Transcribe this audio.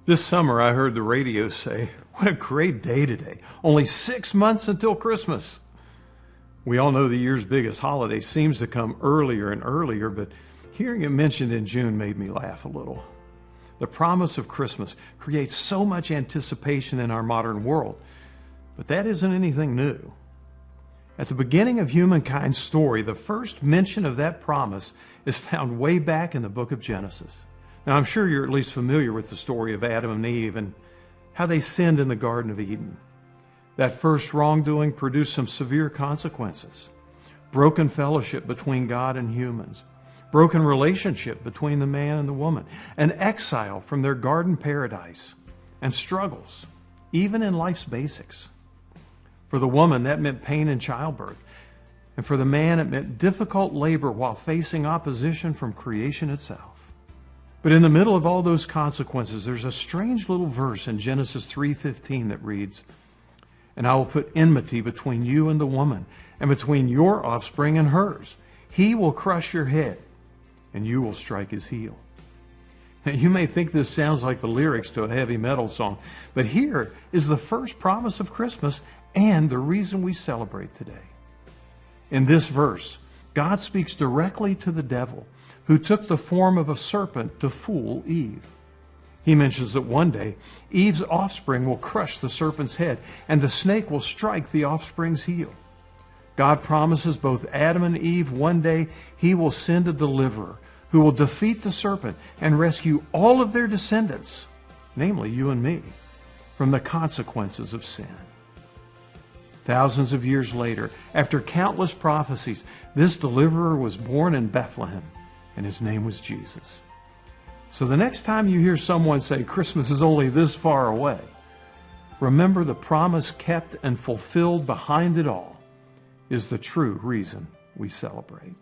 This summer, I heard the radio say, "What a great day today. Only 6 months until Christmas." We all know the year's biggest holiday seems to come earlier and earlier, but hearing it mentioned in June made me laugh a little. The promise of Christmas creates so much anticipation in our modern world, but that isn't anything new. At the beginning of humankind's story, the first mention of that promise is found way back in the book of Genesis. Now, I'm sure you're at least familiar with the story of Adam and Eve and how they sinned in the Garden of Eden. That first wrongdoing produced some severe consequences. Broken fellowship between God and humans. Broken relationship between the man and the woman. An exile from their garden paradise. And struggles, even in life's basics. For the woman, that meant pain in childbirth. And for the man, it meant difficult labor while facing opposition from creation itself. But in the middle of all those consequences, there's a strange little verse in Genesis 3:15 that reads, "And I will put enmity between you and the woman, and between your offspring and hers. He will crush your head, and you will strike his heel." Now, you may think this sounds like the lyrics to a heavy metal song, but here is the first promise of Christmas and the reason we celebrate today. In this verse, God speaks directly to the devil, who took the form of a serpent to fool Eve. He mentions that one day, Eve's offspring will crush the serpent's head, and the snake will strike the offspring's heel. God promises both Adam and Eve one day he will send a deliverer who will defeat the serpent and rescue all of their descendants, namely you and me, from the consequences of sin. Thousands of years later, after countless prophecies, this deliverer was born in Bethlehem, and his name was Jesus. So the next time you hear someone say Christmas is only this far away, remember the promise kept and fulfilled behind it all is the true reason we celebrate.